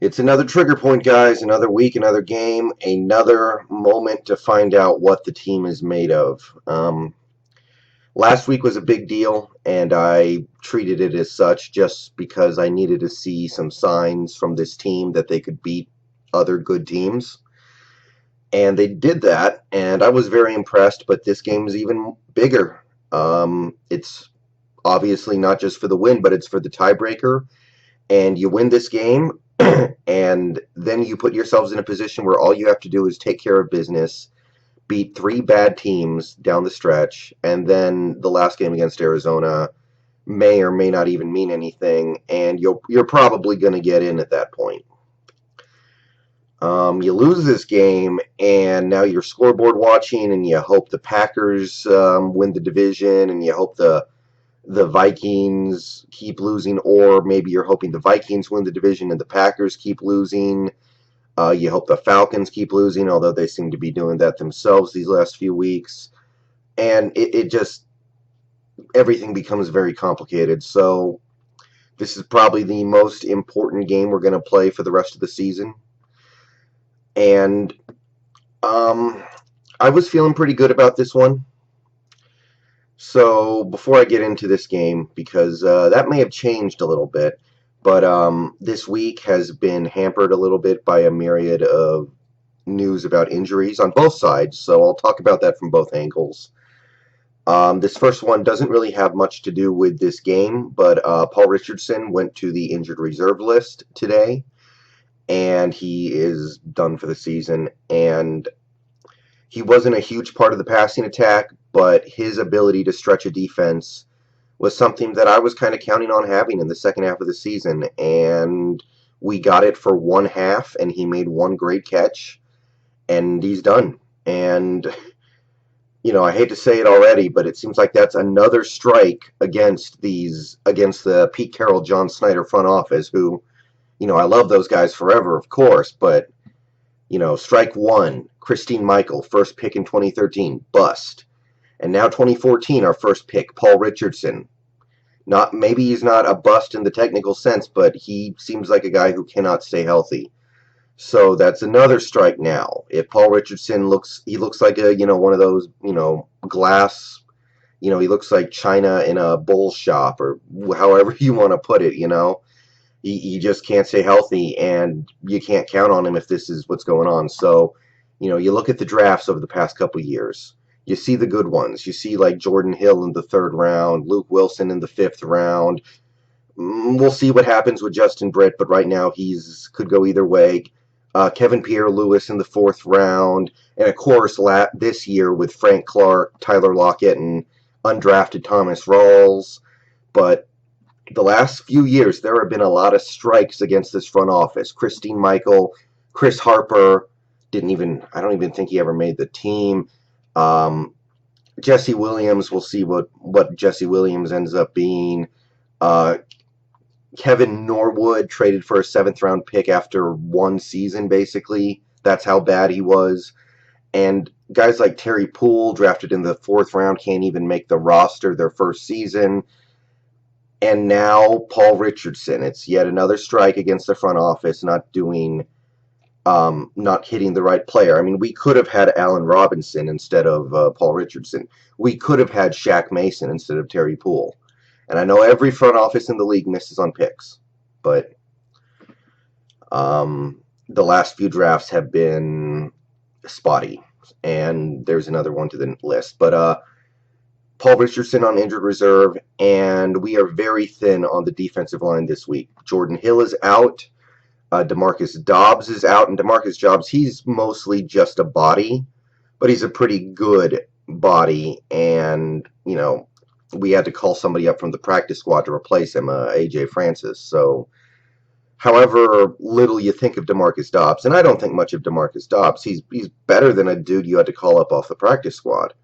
It's another trigger point, guys. Another week, another game, another moment to find out what the team is made of. Last week was a big deal, and I treated it as such just because I needed to see some signs from this team that they could beat other good teams. And they did that, and I was very impressed, but this game is even bigger. It's obviously not just for the win, but it's for the tiebreaker. And you win this game, and then you put yourselves in a position where all you have to do is take care of business, beat three bad teams down the stretch, and then the last game against Arizona may or may not even mean anything, and you're probably going to get in at that point. You lose this game, and now you're scoreboard watching, and you hope the Packers win the division, and you hope the Vikings keep losing, or maybe you're hoping the Vikings win the division and the Packers keep losing. You hope the Falcons keep losing, although they seem to be doing that themselves these last few weeks. And it just, everything becomes very complicated. So this is probably the most important game we're going to play for the rest of the season. And I was feeling pretty good about this one. So before I get into this game, because that may have changed a little bit, but this week has been hampered a little bit by a myriad of news about injuries on both sides. So I'll talk about that from both angles. This first one doesn't really have much to do with this game, but Paul Richardson went to the injured reserve list today, and he is done for the season. And he wasn't a huge part of the passing attack, but his ability to stretch a defense was something that I was kind of counting on having in the second half of the season. And we got it for one half, and he made one great catch, and he's done. And, I hate to say it already, but it seems like that's another strike against the Pete Carroll, John Snyder front office, who, I love those guys forever, of course, but strike one, Christine Michael, first pick in 2013, bust. And now 2014, our first pick, Paul Richardson. Maybe he's not a bust in the technical sense, but he seems like a guy who cannot stay healthy. So that's another strike now. If Paul Richardson looks like a, one of those, glass, he looks like China in a bowl shop, or however you want to put it, He just can't stay healthy, and you can't count on him if this is what's going on. So, you look at the drafts over the past couple years. You see the good ones. You see like Jordan Hill in the 3rd round, Luke Wilson in the 5th round. We'll see what happens with Justin Britt, but right now could go either way. Kevin Pierre-Louis in the 4th round, and of course this year with Frank Clark, Tyler Lockett, and undrafted Thomas Rawls. But the last few years, there have been a lot of strikes against this front office. Christine Michael, Chris Harper, I don't even think he ever made the team. Jesse Williams, we'll see what Jesse Williams ends up being. Kevin Norwood traded for a 7th round pick after one season, basically. That's how bad he was. And guys like Terry Poole, drafted in the 4th round, can't even make the roster their first season. And now Paul Richardson. It's yet another strike against the front office, not hitting the right player. I mean, we could have had Allen Robinson instead of Paul Richardson. We could have had Shaq Mason instead of Terry Poole. And I know every front office in the league misses on picks, but the last few drafts have been spotty. And there's another one to the list. But Paul Richardson on injured reserve, and we are very thin on the defensive line this week. Jordan Hill is out. Demarcus Dobbs is out, and Demarcus Dobbs, he's mostly just a body, but he's a pretty good body, and, we had to call somebody up from the practice squad to replace him, A.J. Francis. So, however little you think of Demarcus Dobbs, and I don't think much of Demarcus Dobbs, he's better than a dude you had to call up off the practice squad.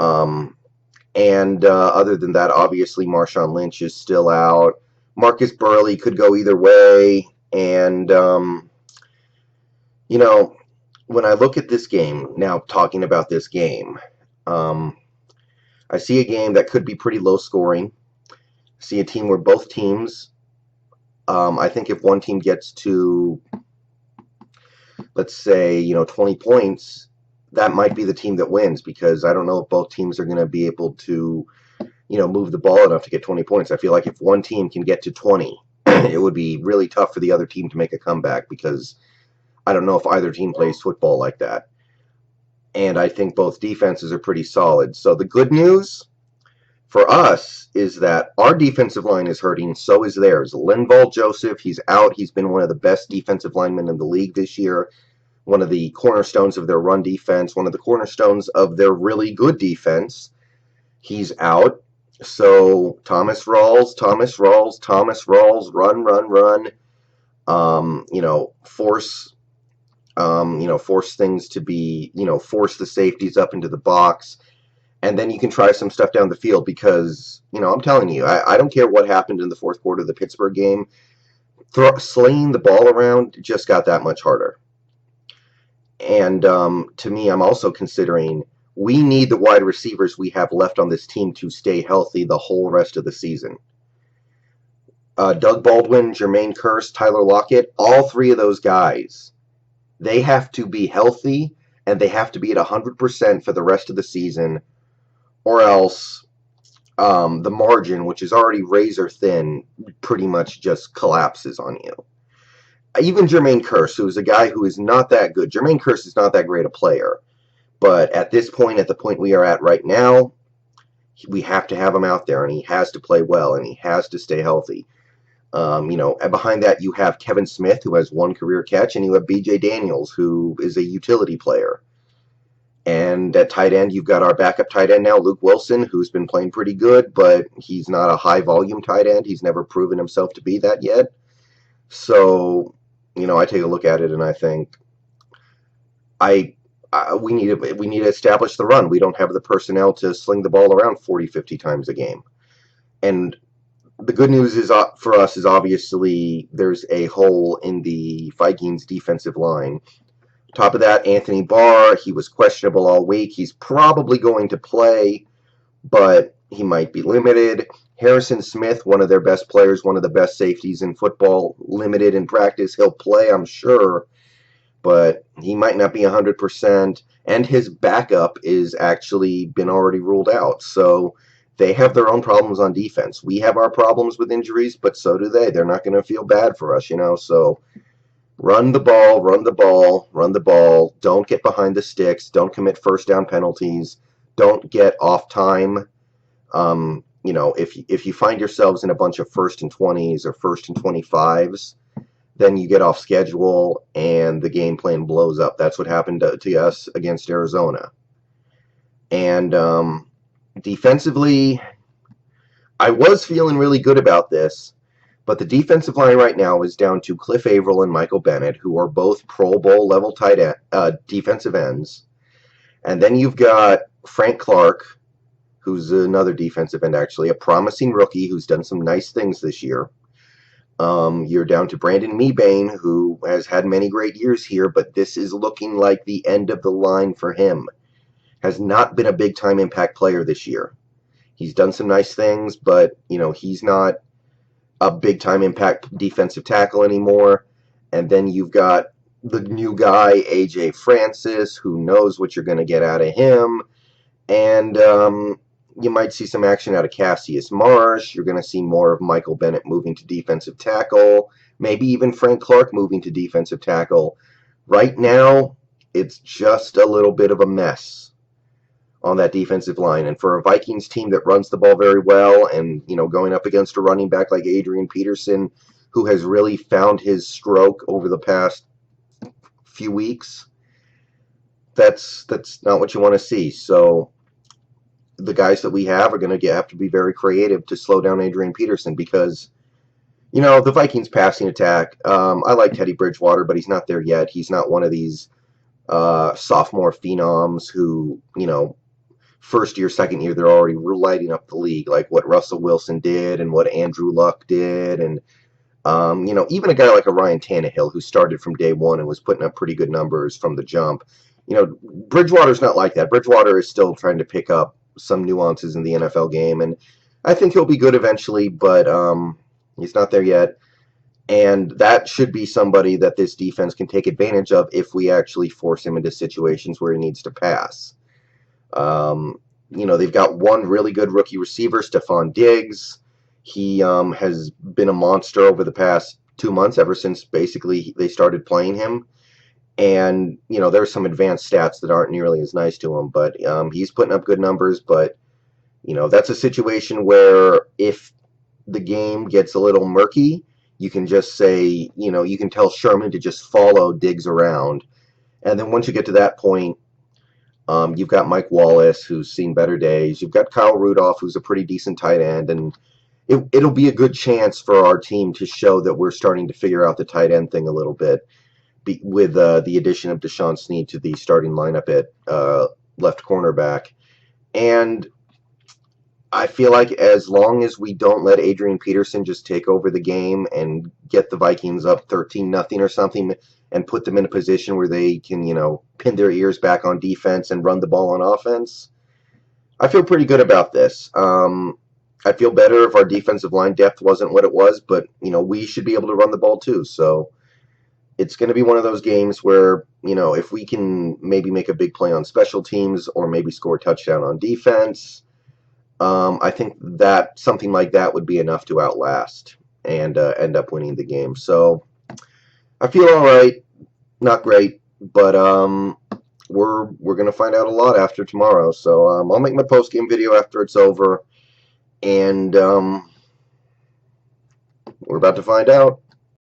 And other than that, obviously, Marshawn Lynch is still out. Marcus Burley could go either way. And, when I look at this game, now talking about this game, I see a game that could be pretty low scoring. I see a team where both teams I think if one team gets to, let's say, 20 points, that might be the team that wins, because I don't know if both teams are going to be able to, move the ball enough to get 20 points. I feel like if one team can get to 20, it would be really tough for the other team to make a comeback, because I don't know if either team plays football like that. And I think both defenses are pretty solid. So the good news for us is that our defensive line is hurting, so is theirs. Linval Joseph, he's out. He's been one of the best defensive linemen in the league this year, one of the cornerstones of their run defense, one of the cornerstones of their really good defense. He's out. So Thomas Rawls, run. Force force things to be, force the safeties up into the box, and then you can try some stuff down the field, because, I'm telling you, I don't care what happened in the fourth quarter of the Pittsburgh game. Slinging the ball around just got that much harder. And to me, I'm also considering we need the wide receivers we have left on this team to stay healthy the whole rest of the season. Doug Baldwin, Jermaine Kearse, Tyler Lockett, all three of those guys, they have to be healthy, and they have to be at 100% for the rest of the season, or else the margin, which is already razor thin, pretty much just collapses on you. Even Jermaine Kearse, who's a guy who is not that good. Jermaine Kearse is not that great a player. But at this point, at the point we are at right now, we have to have him out there, and he has to play well, and he has to stay healthy. And behind that, you have Kevin Smith, who has one career catch, and you have B.J. Daniels, who is a utility player. And at tight end, you've got our backup tight end now, Luke Wilson, who's been playing pretty good, but he's not a high-volume tight end. He's never proven himself to be that yet. So, I take a look at it, and I think we need to establish the run. We don't have the personnel to sling the ball around 40, 50 times a game. And the good news is for us is obviously there's a hole in the Vikings defensive line. Top of that, Anthony Barr, he was questionable all week. He's probably going to play, but he might be limited. Harrison Smith, one of their best players, one of the best safeties in football, limited in practice. He'll play, I'm sure, but he might not be 100%. And his backup is actually been already ruled out. So they have their own problems on defense. We have our problems with injuries, but so do they. They're not going to feel bad for us, So run the ball, run the ball, run the ball. Don't get behind the sticks. Don't commit first down penalties. Don't get off time. If you find yourselves in a bunch of 1st and 20s or 1st and 25s, then you get off schedule and the game plan blows up. That's what happened to us against Arizona. And defensively, I was feeling really good about this, but the defensive line right now is down to Cliff Averill and Michael Bennett, who are both Pro Bowl level defensive ends. And then you've got Frank Clark, who's another defensive end, actually, a promising rookie who's done some nice things this year. You're down to Brandon Mebane, who has had many great years here, but this is looking like the end of the line for him. Has not been a big-time impact player this year. He's done some nice things, but, he's not a big-time impact defensive tackle anymore. And then you've got the new guy, A.J. Francis, who knows what you're going to get out of him. And you might see some action out of Cassius Marsh. You're going to see more of Michael Bennett moving to defensive tackle. Maybe even Frank Clark moving to defensive tackle. Right now, it's just a little bit of a mess on that defensive line. And for a Vikings team that runs the ball very well and, going up against a running back like Adrian Peterson, who has really found his stroke over the past few weeks, that's not what you want to see. So the guys that we have are going to have to be very creative to slow down Adrian Peterson, because, the Vikings passing attack, I like Teddy Bridgewater, but he's not there yet. He's not one of these sophomore phenoms who, first year, second year, they're already lighting up the league, like what Russell Wilson did and what Andrew Luck did. And, even a guy like a Ryan Tannehill, who started from day one and was putting up pretty good numbers from the jump. Bridgewater's not like that. Bridgewater is still trying to pick up some nuances in the NFL game, and I think he'll be good eventually, but he's not there yet. And that should be somebody that this defense can take advantage of if we actually force him into situations where he needs to pass. Um, they've got one really good rookie receiver, Stephon Diggs. He has been a monster over the past 2 months, ever since basically they started playing him. And, there's some advanced stats that aren't nearly as nice to him, but he's putting up good numbers. But, that's a situation where if the game gets a little murky, you can just say, you can tell Sherman to just follow Diggs around. And then once you get to that point, you've got Mike Wallace, who's seen better days. You've got Kyle Rudolph, who's a pretty decent tight end. And it'll be a good chance for our team to show that we're starting to figure out the tight end thing a little bit with the addition of Deshaun Snead to the starting lineup at left cornerback. And I feel like as long as we don't let Adrian Peterson just take over the game and get the Vikings up 13-0 or something and put them in a position where they can, pin their ears back on defense and run the ball on offense, I feel pretty good about this. I feel better if our defensive line depth wasn't what it was, but, we should be able to run the ball too. So it's going to be one of those games where, if we can maybe make a big play on special teams or maybe score a touchdown on defense, I think that something like that would be enough to outlast and end up winning the game. So I feel all right, not great, but we're gonna find out a lot after tomorrow. So I'll make my post game video after it's over, and we're about to find out.